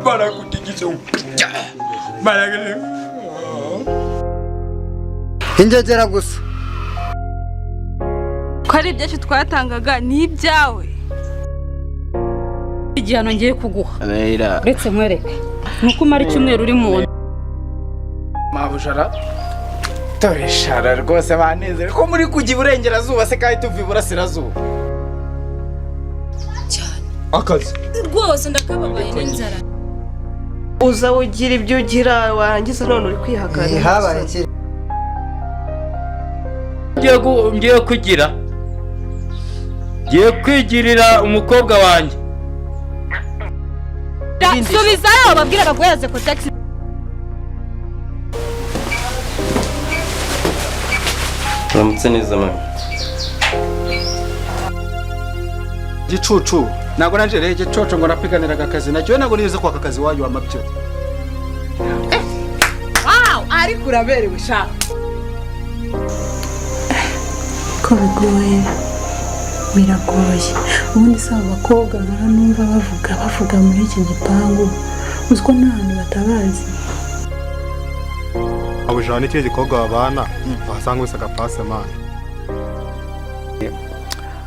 barakutigisa baragere injegera gusa ko ari ibyacu twatangaga ni ibyawe igihano ngiye kuguha uretse nkwereke nuko umara icyumweru uri mu mabujara toreshara rwose banezere ko muri kujya iburengerazuba se kandi tuva iburasirazuba cyane akazi rwose ndakababaye n'inzara uza ugira ibyo ugira warangiza none uri kwihagana habaye iki ngiye kwigirira umukobwa wanjye subizayo babwira baguheze ko taxi Ramutse neza mama. gicucu nago nanje rege gicucu ngo napiganiraga akazi nacyo nago nize kwa akazi wayo amabyo wow ari kuraberewe sha ko biragoye ubundi se abakobwa numva bavuga muri iki gipangu uziko n'ahantu batabazi abujana n'ikindi gikobwa babana basanga wese agapase mana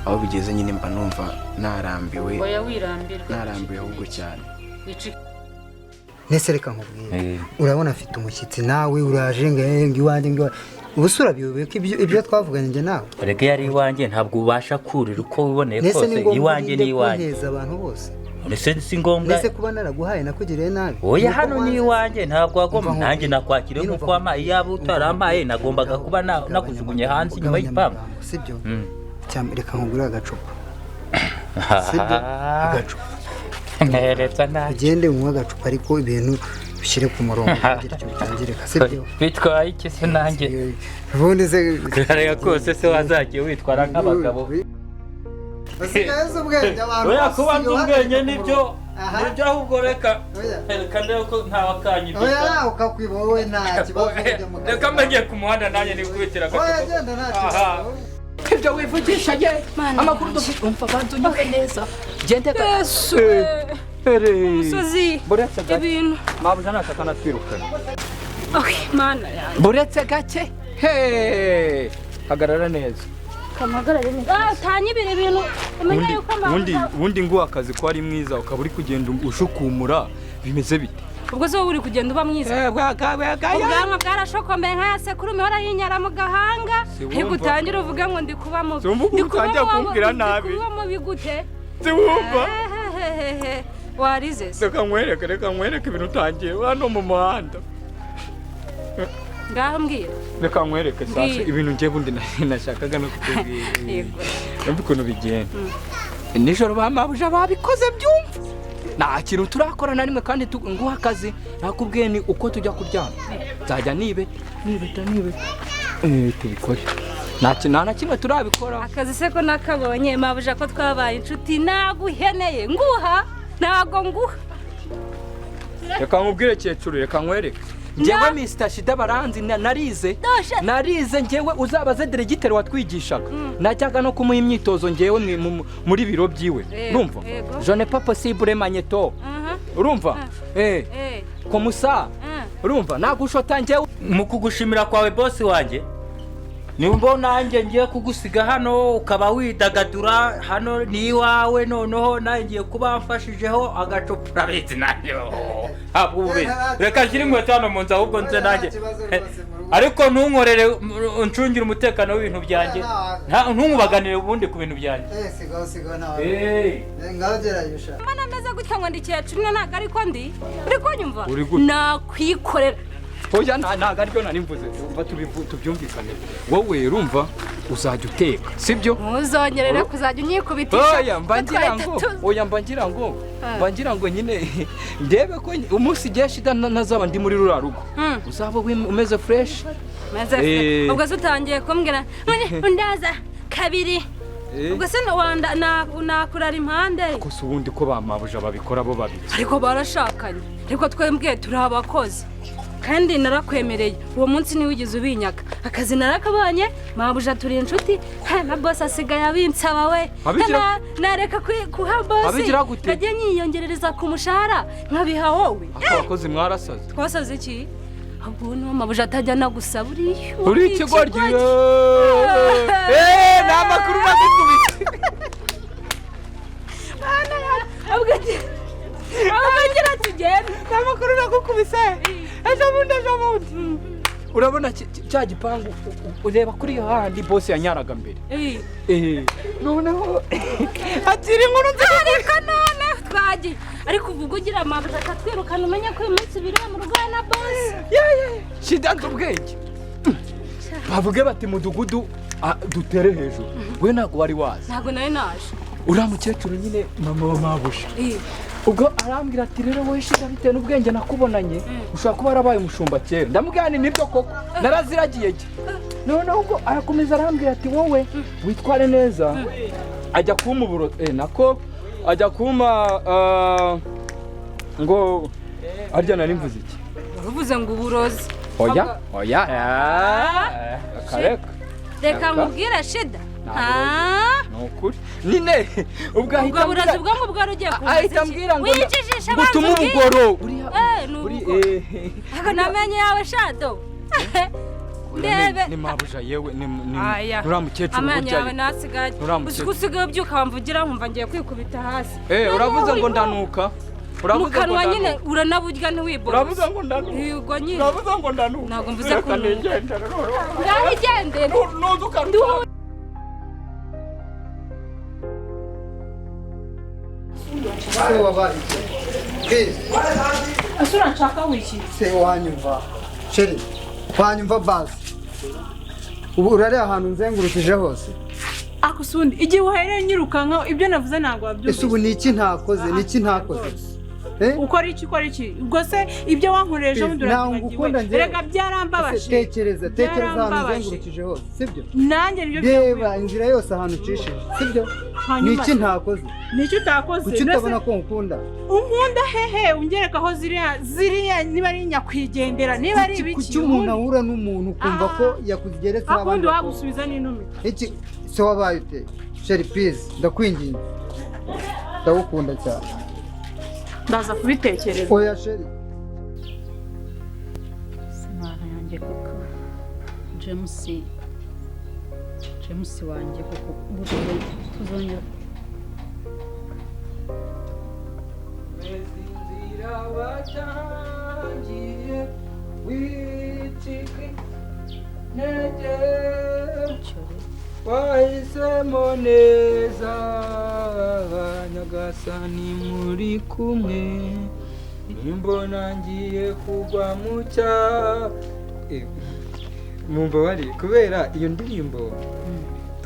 aho bigeze nyine mba numva narambiwe oya wirambirwa narambiwe ahubwo cyane nese reka nkubwire urabona afite umushyitsi nawe uraje ngo iwanjye ubusura biyobe ko ibyo twavuganye nje nawe rege yari iwanjye ntabwo ubasha kurira uko wiboneye kose iwanjye ni iwanjye neza abantu bose nese si ngombwa nese kuba naraguhaye nakugiriye nabi oya hano ni iwanjye ntabwo wagomba nanjye nakwakiriye nkuko wamaye iyaba utarampaye nagombaga kuba nakujugunye hanze inyuma y'igipangu sibyo reka nkugure agacupa sibyo agacupa nteretse nabi ugende unywe agacupa ariko ibintu bishyire ku murongo kugira icyo bitangirika sibyo bitwaye iki se nanjye ubundi se reka kose se wazagiye witwara nk'abagabo basigaye ubwenge abantu oya kuba nzi ubwenge nibyo ahubwo reka ndebe ko ntawakanyibye oya ukakwiba wowe nta kibazo reka mbagiye ku muhanda nanjye nibwitira oya genda nta kibazo ibyo wivugisha ye amakuru dufite umva bantu nyuke neza gende yesu umusozi ibintu mabuja nataka natwirukana mana yanjye buretse gake he hagarara neza kamagarare neza tanyibire ibintu umenye yuko ubundi ngo akazi ko ari mwiza ukaba uri kugenda ushukumura bimeze bite ubwo zo uri kugenda uba mwiza ubwanwa bwarashokomeye nka sekurume hora yinyara mu gahanga ariko utangira uvuga ngo ndi kuba mu kumbwira nabi kuba mu bigute siwumva warize reka nkwereke ibintu utangiye hano mu muhanda ngaho mbwira reka nkwereke sasa ibintu ngiye bundi nashakaga no kukubwira numva ukuntu bigenda nijoro bamabuja babikoze byumva nta kintu turakora na rimwe kandi nguha akazi nakubwiye ni uko tujya kuryama nzajya nibe tubikore nta na kimwe turabikora akazi se ko nakabonye mabuja ko twabaye inshuti naguheneye nguha ntago nguha reka nkubwire cyecuru reka nkwereke njyewe Mr. Shida baranzi narize njyewe uzabaze diregiteri watwigishaga najyaga no kumuha imyitozo njyewe muri biro byiwe urumva je ne pas possible magneto urumva komusa urumva nagushota njyewe mu kugushimira kwawe boss wanjye nimba nanjye ngiye kugusiga hano ukaba widagadura hano ni iwawe noneho nangiye kuba mfashijeho agacupa urabitse nanjye reka nshyire inkweto hano mu nzu ahubwo nze nanjye ariko ntunkorere uncungire umutekano w'ibintu byanjye ntumubaganire ubundi ku bintu byanjye sigaho nawe ngaho gerageza mana meze gutya ngo ndi cyecuru ntabwo ariko ndi uri kunyumva nakwikorera oya ntago aribyo nari mvuze uva tubyumvikane wowe urumva uzajya uteka sibyo ntuzongerere kuzajya unyikubitisha oya mbangira ngo nyine ndebe ko umunsi igihe Shida nazaba ndi muri rura rugo uzaba umeze fresh ubwo se utangiye kumbwira ndaza kabiri ubwo se nakurara impande gusa ubundi ko bamabuja babikora bo babiri ariko barashakanye ariko twembwe turi abakozi kandi narakwemereye uwo munsi niwe ugize ubinyaka akazi narakabonye mabuja turi inshuti na boss asigaye abinsaba we nareka kuha boss najye nyiyongerereza ku mushahara nkabiha wowe abakozi mwarasaze twasaze iki ahubwo niwo mabuja atajya nagusaba uri ikigoryi ni amakuru bagikubise abagira tugenda n'amakuru nagukubise ejo bundi urabona cya gipangu ureba kuri iyo handi bose yanyaraga mbere noneho akiri inkuru nziza ariko none twagiye ariko uvuga ugira amabuja akatwirukana umenye ko uyu munsi biriwe mu rugo na boss shida nzi ubwenge bavuge bati mudugudu dutere hejuru we ntabwo wari wazi ntabwo nari naje uriya mukecuru nyine mama wa mabusha ubwo arambwira ati rero wowe shida bitewe n'ubwenge nakubonanye ushobora kuba warabaye umushumba kera ndamubwira ni nibyo koko naraziragiye ge noneho ubwo arakomeza arambwira ati wowe witware neza ajya kuma uburo nako ajya kuma ngo arya nari mvuze iki uvuze ngo uburozi oya akareka reka nkubwire shida nukuri nine ubwo ahita burazi bwo mu bwaro ugiye kuvuza ahita ambwira ngo gutuma ubugoro aka namenye yawe shado ndebe ni mabuja yewe ni uriya mukecuru amenye yawe nasigaye usigaye ubyuka wamvugira nkumva ngiye kwikubita hasi uravuze ngo ndanuka mu kanwa nyine uranaburya ntiwiboroze uravuze ngo ndanuka yego nyine uravuze ngo ndanuka ntabwo mvuze ko ngaho igendere se wabaye asura nshaka wiki se wanyumva sheri wanyumva basi ubu urare ahantu nzengurukije hose akusundi igihe uhereye nyirukanka ibyo navuze ntabwo wabyumvise ese ubu niki ntakoze ukora iki ubwo se ibyo wankoreje muduragiwe rega byarambabaje tekereza ahantu nzengurukije hose sibyo nanjye nibyo reba inzira yose ahantu ucishije sibyo niki ntakoze nicyo utakoze kuki utabona ko nkunda unkunda hehe ungereka aho ziriya niba ari nyakwigendera niba ari ibiki kuki umuntu ahura n'umuntu ukumva ko yakugeretse n'abandi wagusubiza n'inumi iki se wabaye ute sheri please ndakwinginze ndagukunda cyane ndaza kubitekereza oya sheri simana yanjye koko James wanjye koko buryo tuzongera mezinzira watangiye wiciki nege wahisemo neza nyagasani muri kumwe nimbona ngiye kugwa mu cyaha mumbabarire kubera iyo ndirimbo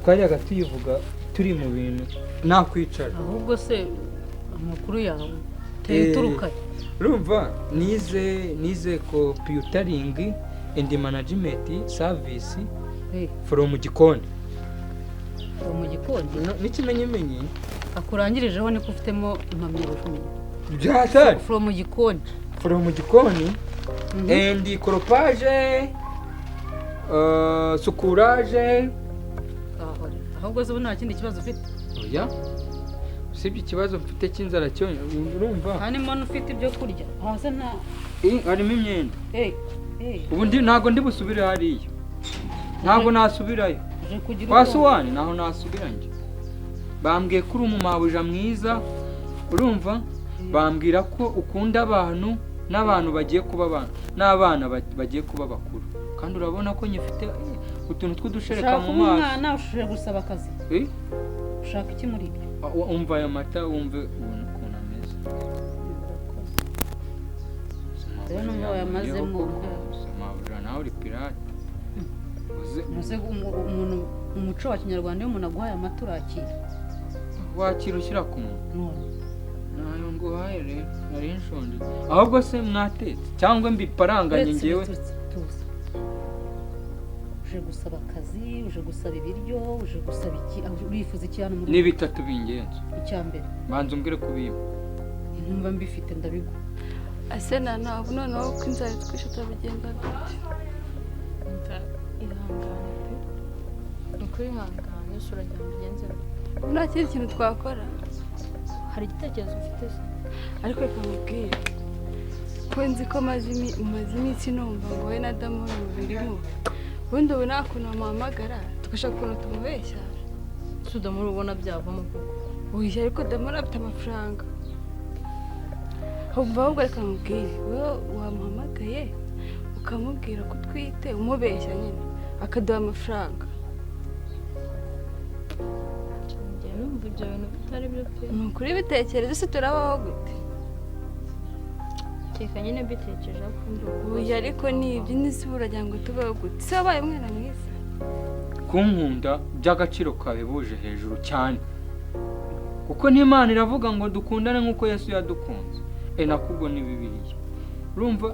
twajyaga tuyivuga turi mu bintu nakwicara ahubwo se amakuru yawe teye turukanye urumva nize computing and management service from gikoni mu gikoni n'ikimenyimenyi akurangirijeho niko ufitemo impamyabumenyi byatari from gikoni and croppage sukurage ahubwo se ubu nta kindi kibazo ufite oya usibye ikibazo mfite cy'inzara cyo urumva harimo n'ufite ibyo kurya hasi nta harimo imyenda ubu ntabwo ndi busubire hariya ntabwo nasubirayo wasuwani naho nasubiranye bambwiye ko uri umumabuja mwiza urumva bambwira ko ukunda abantu n'abantu bagiye kuba abantu n'abana bagiye kuba bakuru kandi urabona ko nyifite utuntu tw'udushereka mu maso umwana ushobora gusaba akazi ushaka iki muri ibyo umva aya mata wumve ukuntu ameze rero n'umwe yamazemo mabuja nawe uri pirate umuntu umuco wa kinyarwanda iyo umuntu aguhaye amata urakira wakira ushyira ku muntu nayo nguhaye rero nari nshonje ahubwo se mwatetse cyangwa mbiparanganye ngewe uje gusaba akazi uje gusaba ibiryo uje gusaba iki urifuza iki hano muri ni bitatu b'ingenzi icya mbere banza umbwire kubima numva mbifite ndabigwa ase ntabwo noneho ko inzara twishe turabigenda gute ihangane pe ni ukuri ihangane uragira ngo ugenze nta kindi kintu twakora hari igitekerezo ufite se ariko reka mubwire ko nzi ko umaze iminsi numva ngo wowe na Damour mubirimo ubundi ubu nta kuntu wamuhamagara tugashaka ukuntu tumubeshya si Damour ubona byavamo koko oya ariko Damour afite amafaranga ahubwo reka mubwire wowe wamuhamagaye ukamubwira ko utwite umubeshya nyine akaduha amafaranga njye numva ibyo bintu bitari byo pe ni ukuri bitekereza se turabaho gute reka nyine mbitekereje ko oya ariko nibyo n'isi buragira ngo tubeho gute se wabaye umwana mwiza kunkunda by'agaciro kawe buje hejuru cyane kuko n'Imana iravuga ngo dukundane nk'uko Yesu yadukunze nakubwo ni Bibiliya urumva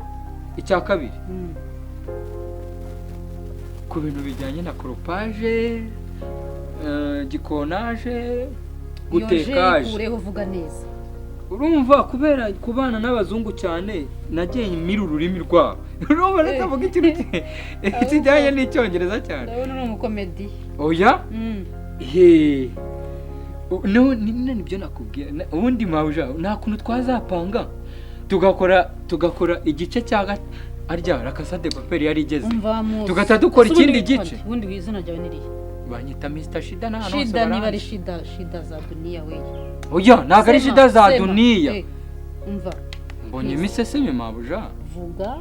icya kabiri ku bintu bijyanye na koropaje gikonaje gutekaje ureho uvuga neza urumva kubera kubana n'abazungu cyane nagiye imira ururimi rwabo urumva natavuga ikintu kijyanye n'icyongereza cyane ndabona uri umukomedi oya nibyo nakubwira ubundi mawuja nta kuntu twazapanga tugakora igice cya arya rakasade paperi yari igeze tugahita dukora ikindi gice ubundi wizina ryawe niriye banyita Mr. Shida na hano Shida niba ari Shida za duniya we oya ntabwo ari Shida za duniya umva mbonye imiseseme mabuja vuga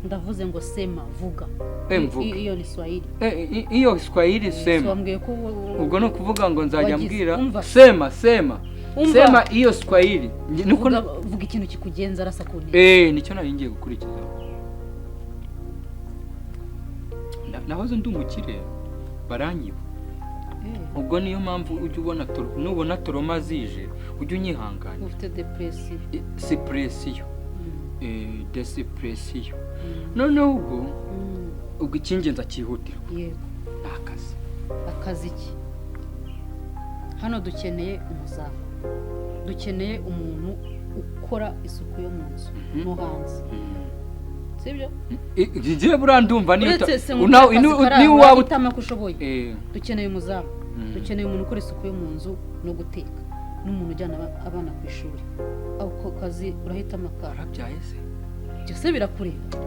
ndavuze ngo sema vuga iyo ni Swahili iyo Swahili sema wambwiye ko ubwo no kuvuga ngo nzajya mbwira sema iyo Swahili vuga ikintu kikugenza arasa kuntu nicyo nari ngiye gukurikiza nahoze ndi umukire baranyiba ubwo niyo mpamvu ujya ubona nubona toroma zije ujya unyihangana ufite depresiyo depresiyo depresiyo noneho ubwo icy'ingenzi akihutirwa yego akazi ki hano dukeneye umuzamu dukeneye umuntu ukora isuku yo mu nzu no hanze sibyo igihe burandumva niyo waba utama ko ushoboye dukeneye umuzamu dukeneye umuntu ukora isuku yo mu nzu no guteka n'umuntu ujyana abana ku ishuri ako kazi urahitamo akara byaye se byose birakureba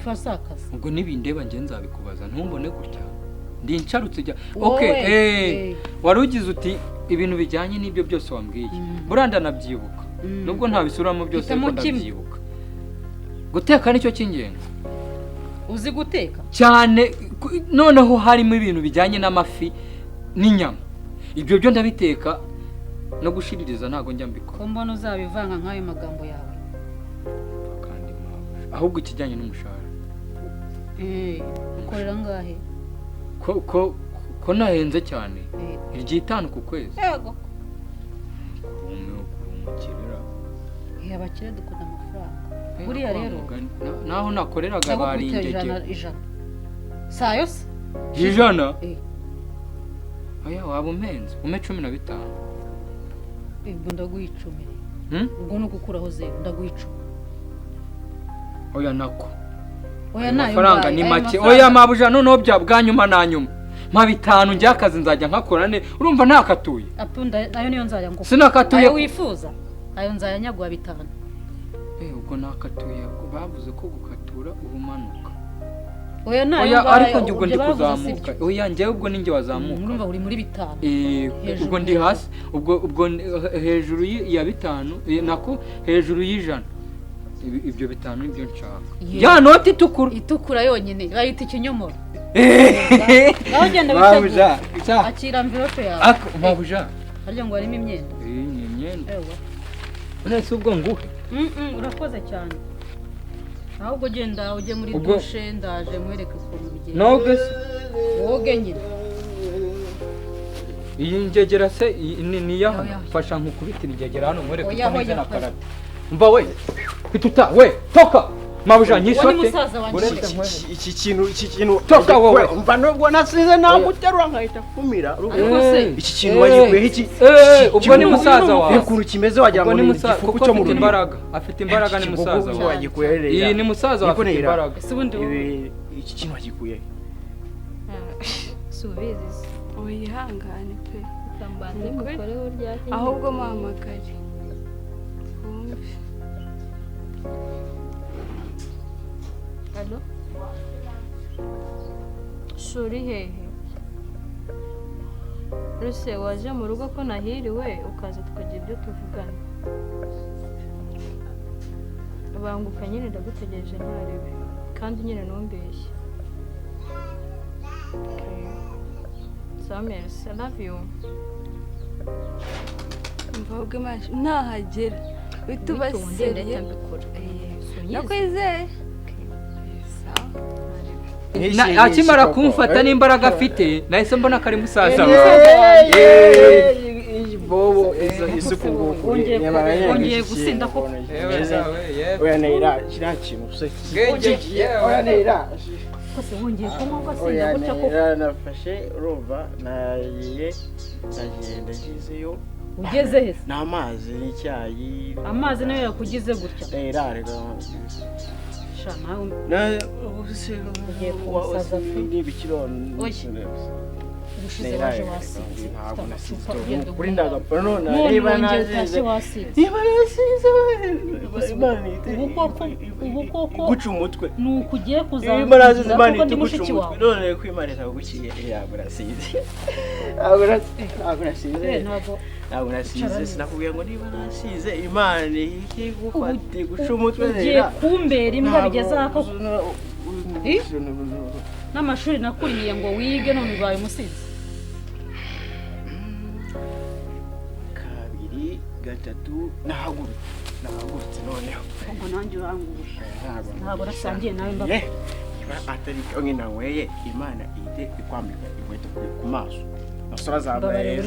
fasa akazi ubwo nibindeba nge nzabikubaza ntumbone gutya ndi nsharutse jya wari ugize uti ibintu bijyanye n'ibyo byose wambwiye buranda nabyibuka nubwo ntabisuramo byose ariko ndabyibuka guteka nicyo cy'ingenzi uzi guteka cyane noneho harimo ibintu bijyanye n'amafi n'inyama ibyo byo ndabiteka no gushiririza ntago njya mbikora ko mbona uzabivanga nk'ayo magambo yawe ahubwo ikijyanye n'umushahara ukorera ngahe ko nahenze cyane iry'itanu ku kwezi yego umukirera abakire dukunda amafaranga buriya rero naho nakoreraga barindege ijana saa yose ijana oya waba umpenze ume 15 ubwo ndaguha 10 ubwo no gukuraho 0 ndaguha 10 oya nako oya nayo amafaranga ni make oya mabuja noneho bya bwanyuma na nyuma mpa 5 njya akazi nzajya nkakora ne urumva ntakatuye apunda nayo niyo nzajya ngo sinakatuye ayo wifuza ayo nzajya nyagwa 5 ubwo nakatuye bavuze ko gukatura ubumanuka oya nayo ariko njye ubwo ndi kuzamuka oya njye ubwo ninjye wazamuka urumva uri muri 5 ubwo ndi hasi ubwo hejuru ya 5 nako hejuru y'ijana ibyo 5 nibyo nshaka ya noti itukura yonyine bayita ikinyomoro naho genda bicaje akira envelope yawe mabuja harya ngo harimo imyenda ni imyenda uretse ubwo nguhe urakoze cyane ahubwo genda ujye muri dushe ndaje mwereke ukuntu bigenda noge woge nyine iyi ngegera se ni ya fasha nkukubitira ingegera hano mwereke uko meze na karate umva we pituta we toka mabuja nyishote iki kintu toka wowe umva nubwo nasize naguterura nkahita kumira iki kintu wagikuyeho iki ubwo ni musaza wawe ukuntu kimeze wagira ngo ni igifuku cyo mu imbaraga afite imbaraga ni musaza wawe wagikuyeho iyi ni musaza wawe afite imbaraga iki kintu wagikuyeho subizi uyihangane pe tambanze mukoreho ryake ahubwo mamagare Allo Shuri hehe Ruse waje mu rugo ko nahiriwe ukaza tukagira ibyo tuvugana Banguka nyine ndagutegereje ntarebe kandi nyine numbeshye Merci, I love you. Mvuge mashi nahagera bitubasere nakwizeye akimara kumfata n'imbaraga afite nahise mbona ko ari musaza bobo izukungu ongeye gusinda ko oya nera kiriya kintu oya nera kose wongeye kunywa ugasinda gutya ko nafashe urumva nagiye ndagizeyo ugeze he n'amazi n'icyayi amazi nayo yakugize gutya nera rega shana na ugiye kusaza n'ibikiro ubushize waje wasinze ntabwo nasize kuri ndagapfa none niba naje wasinze niba nasize ubu koko guca umutwe nuko ugiye kuzana niba nasize imana ituguca umutwe none kwimarira gukiye yabwo nasize ntabwo nasize ntabwo nasize sinakubwiye ngo niba nasize imana ikigufate guca umutwe ugiye kumbera imbwa bigeze aho n'amashuri nakuriye ngo wige none ubaye umusizi kabiri gatatu nahagurutse noneho ngo nanjye urangurusha ntabwo nasangiye nawe mbaga atari kamwe nanyweye imana ihite ikwambika inkweto ku maso nasura zambaye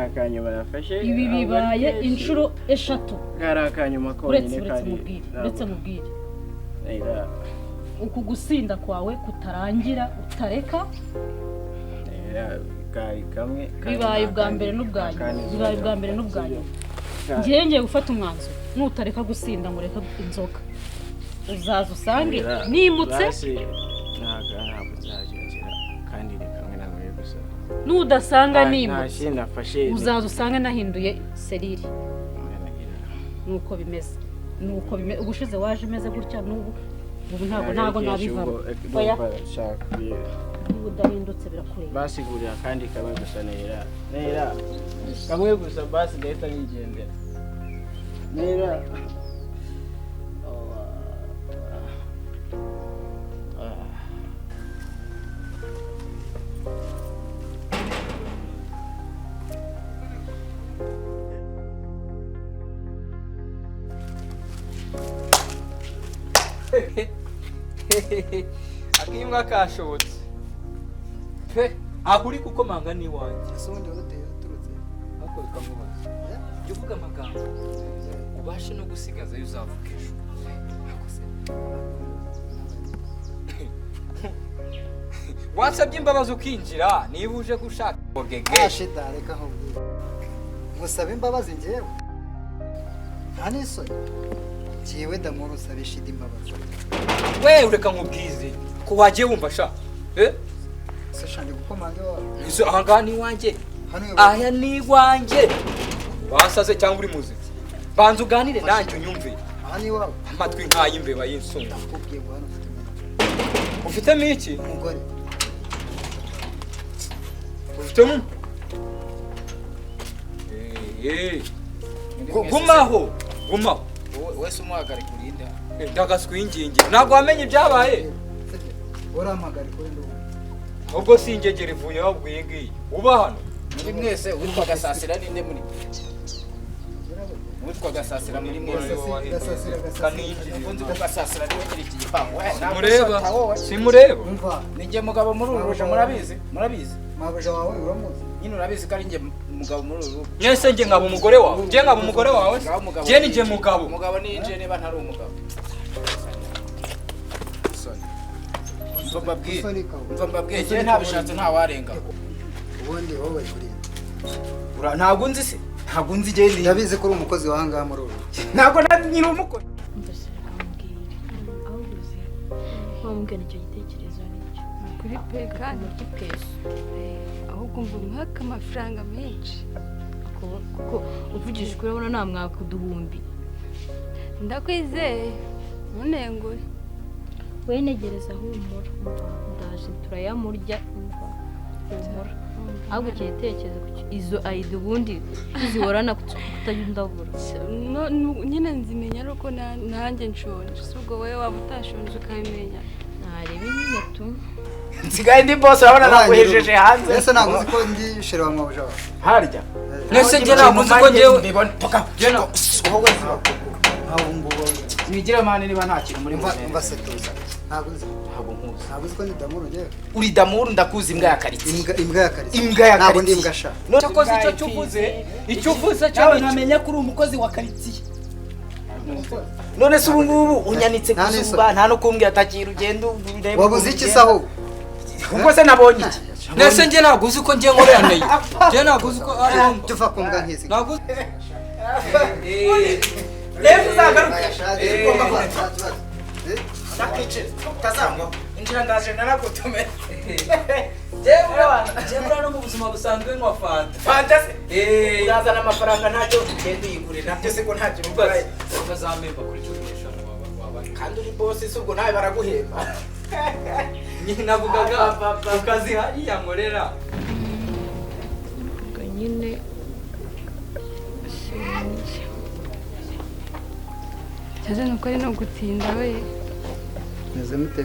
akanyuma nafashe ibi bibaye inshuro 3 kari akanyuma konyine uretse mubwire uku gusinda kwawe kutarangira utareka kari kamwe bibaye ubwa mbere n'ubwanyu ngiye gufata umwanzuro nutareka gusinda ngo reka inzoga uzaza usange nimutse ntabwo nzagera kandi reka mwe nawe gusa nudasanga nimutse uzaza usange nahinduye serire nuko bimeze ubushize waje imeze gutya n'ubu ntabwo nabivamo oya udahindutse birakureba basigurira kandi kamwe gusa nera kamwe gusa basi ndahita nigendera nera akimbwa kashobotse pe aho uri kukomanga ni wanjye asundi hoteli uturutse ako bikamubaza jya uvuga amagambo ubashe no gusigaza yo uzavuga ejo wansabye imbabazi ukinjira niba uje gushaka bogege shida reka nkubwire ngusaba imbabazi njyewe nta n'isoni njyewe DAMOUR usaba SHIDA imbabazi we ureka nkubwize ko wagiye wumva sha sashanje gukomanga iwawe izo ahangaha ni iwanjye aya ni iwanjye wasaze cyangwa uri muziki banza uganire nanjye unyumve aha ni iwawe amatwi nk'ay'imbeba y'insunga nakubwiye ngo hano ufitemo iki umugore ufitemo gumaho wese umuhagarika urinde ndagaswingingira ntabwo wamenye ibyabaye urahamagara kuri ndo ubwo singegera ivuye wabwiye ngiyi uba hano muri mwese witwa gasasira ninde muri witwa gasasira muri mwese ukunze kugasasira niwe nyiri iki gipangu simureba ninjye mugabo muri uru ruja murabizi mabuja wawe uramuzi nyine urabizi ko ari njye umugabo muri uru. Nyese nge ngaba umugore wawe. Nge ngaba umugore wawe. Je ni nge mugabo. Umugabo ni inje niba ntari umugabo. Mva mbabwiye je ntabishatse nta warenga. Ubundi wowe uri ntabwo nzi se. Ntabwo nzi je ndi. Ndabizi ko uri umukozi wahanga muri uru. Ntabwo nyiri umukozi. Wambwira icyo gitekerezo nicyo. Kuri pe kandi gipeso. Ahubwo mva mwaka amafaranga menshi. Kuko uvugije kuri urabona nta mwaka uduhumbi. Ndakwizeye. Munengure. We negereza humura. Ndaje turayamurya humura. Ahubwo icyo gitekerezo izo ayida ubundi zihorana kutayundabura. Nyine nzimenya ariko nanjye nshonje. Subwo wewe waba utashonje ukabimenya. Narebe nyine tu. Nsigaye ndi boss urabona nakuhejeje hanze. Ese ntabwo uzi ko ndi shere wa mabuja. Harya. Nese nge ntabwo uzi ko ngewe mbibona toka. Jena wowe ahungu nigira mane niba nta kintu muri mva setuza. Ntabwo uzi. Ntabwo uzi ko ni Damour ngewe. Uri Damour ndakuzi imbwa ya karitsiye. Imbwa ya karitsiye. Imbwa ya Ntabwo ndi karitsiye. imbwa sha. Cyakoze icyo cyuvuze. Icyo uvuze cyo nawe ntamenya ko uri umukozi wa karitsiye. None se ubu ngubu unyanitse kuzuba nta no kumbwira atakira ugenda urebe. Wabuze iki saho? Ubwo se nabonye iki? Nese nge ntabwo uzi ko nge nkorera neye. Nge ntabwo uzi ko ari tuva ku mbwa nk'izi. ntabwo Rero uzagaruka. Nakice tazangwa. Injira ndaje naragutume. Jebura no mu buzima busanzwe nkwa fanta. Fanta se? Urazana amafaranga ntacyo ugenda uyigure nabyo se ko ntacyo ubaye. Bazamemba kuri cyo gishano waba. Kandi uri boss se ubwo nawe baraguhemba. Nyine navugaga ukazi hariya nkorera. Ubwo nyine Cyaje nuko ari no gutinda we. Meze mute?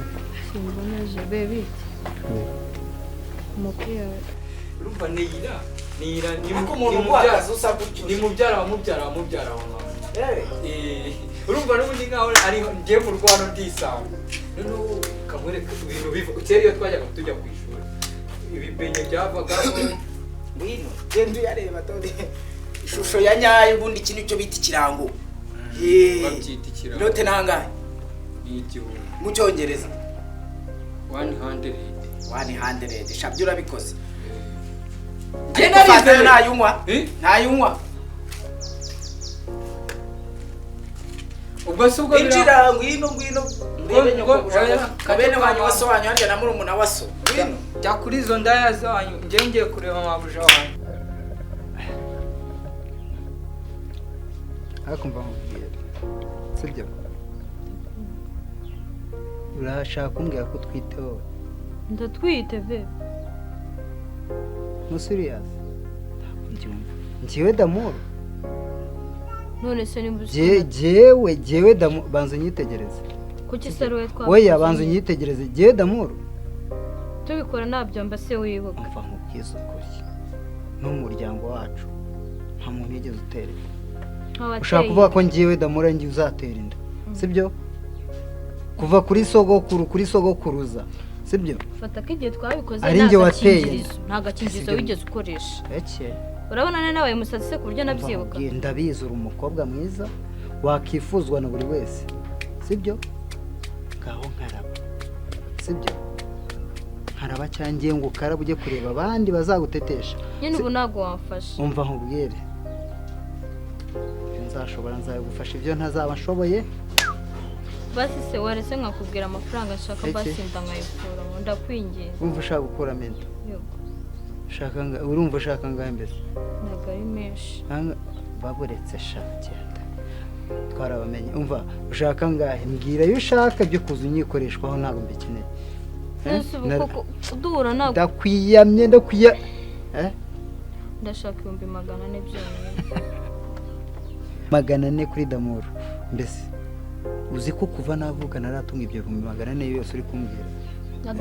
simbona je bebe. Umupira. Urumva neyira ni umuntu wakazi usa gutyo. Ni mubyara wa mama. Urumva n'ubundi nkaho ari ngiye mu rwano ndisanga. None kamwereka ibintu biva cyari iyo twajyaga tujya ku ishuri. Ibipenye byavaga Ngwino genda uyareba tode. Ishusho ya nyayo ubundi kintu cyo bita ikirango. Babyita ikirango. Note nangahe? Ni igihumbi. Mu cyongereza 100. 100 shabyo urabikoze. Genda bize nayunywa. Nayunywa. Ubwo subwo injira ngwino ndebe nyoko kabene wanyu waso wanyu hanje na murumuna waso. Ngwino. Jya kuri izo ndaya zanyu ngiye kureba mabuja wanyu. Akumva mubwira. Sibyo. Urashaka kumbwira ko twiteho. Ndatwite ve. No serious. Ngiwe Damour. None se nimba jewe Damour banza nyitegereze. Kuki se ruwe twa? Oya banza nyitegereze jewe Damour. Tubikora nabyamba se wibuka. Umva nkubwiza ukuri. N'umuryango wacu nta muntu yigeze utera. Ushaka kuvuga ko ngiwe Damour ngi uzatera inda. Sibyo? Kuva kuri sogokuruza. Sibyo? Fata ko igihe twabikoze nta gakingirizo wigeze ukoresha. Urabona nawe musatsi se ku buryo nabyibuka. Ndabizi uri umukobwa mwiza wakifuzwa na buri wese. Sibyo? Ngaho nkaraba. Sibyo? Nkaraba cyangiye ngo ukaraba ujye kureba abandi bazagutetesha. Nyine ubu nago wamfasha. Umva nkubwire. Nzashobora nzagufasha ibyo ntazaba nshoboye. Basi se warese nkakubwira amafaranga nshaka basi ndangayikura ndakwingiye. Umva ushaka gukura mento. Urumva ushaka ngahe mbese? Ntabwo ari menshi. Baburetse cyenda. Twarabamenye. Umva ushaka ngahe mbwira iyo ushaka byo kuza unyikoreshwaho ntabwo mbikeneye. Nese uko duhura ntabwo. Ndakwiyamye Ndashaka 400 byonyine. 400 kuri Damour. Mbese uzi ko kuva navuga naratunga ibyo 400 yose uri kumbwira.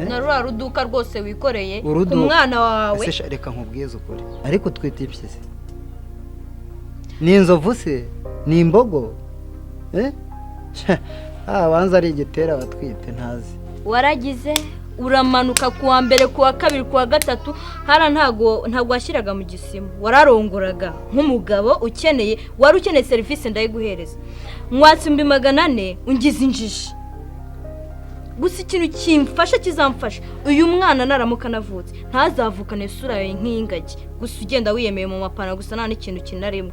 Na ruduka rwose wikoreye ku mwana wawe. Ese reka nkubwize ukuri. Ariko twite ipyisi. Ni inzovu se? Ni imbogo? Banza ari igitera batwite ntazi. Waragize uramanuka kuwa mbere kuwa kabiri kuwa gatatu hara ntago washyiraga mu gisimo wararongoraga nk'umugabo ukeneye wari ukeneye serivisi ndayiguhereza mwatsi 400 ungize injiji gusa ikintu kimfasha kizamfasha uyu mwana naramuka navutse ntazavukane sura yawe nk'ingagi gusa ugenda wiyemeye mu mapana gusa nta n'ikintu kinarimo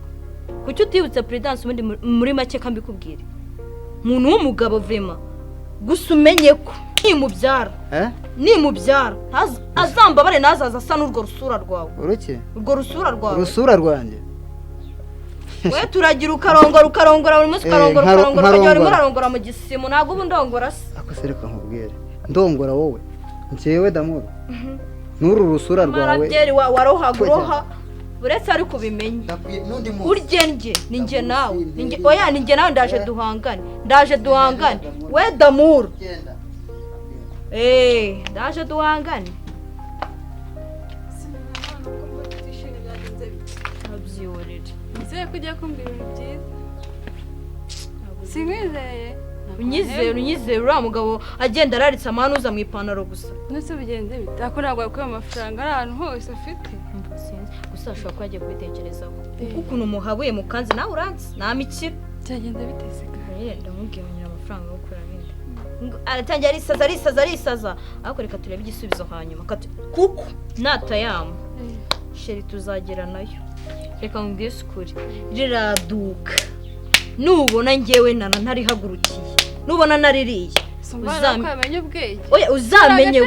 kuki utibutse prudence muri make kambikubwire umuntu w'umugabo vrema gusa umenye ko nimubyara azambabare nazaza asa n'urwo rusura rwawe urwo rusura rwanjye we turagira ukarongora buri munsi ukarongora ukajya urimo urarongora mu gisimo ntabwo ubu ndongora se akosereka nkubwire ndongora wowe njyewe Damour n'uru rusura rwawe marabyeri waroha uretse ari kubimenya urye ninjye nawe oya ninjye nawe ndaje duhangane we Damour ndaje duhangane nizeye ko ugiye kumbwira ibintu byiza sinkwizeye unyizeye uriya mugabo agenda araritse amanuza mu ipantaro gusa nese bigenze bite ako ntabwo yakuye amafaranga ari ahantu hose afite gusa ashobora kuba agiye kubitekerezaho kuko ukuntu umuhabuye mu kanzi nawe uranzi nta mikiro byagenda biteze ndamubwiye munyura amafaranga yo kurira bindi aratangira arisaza ariko reka turebe igisubizo hanyuma kuko natayama sheri tuzagera nayo reka nkubwire ukuri riraduka nubona njyewe ntarihagurukiye nubona naririye uzamenye ubwenge uzamenye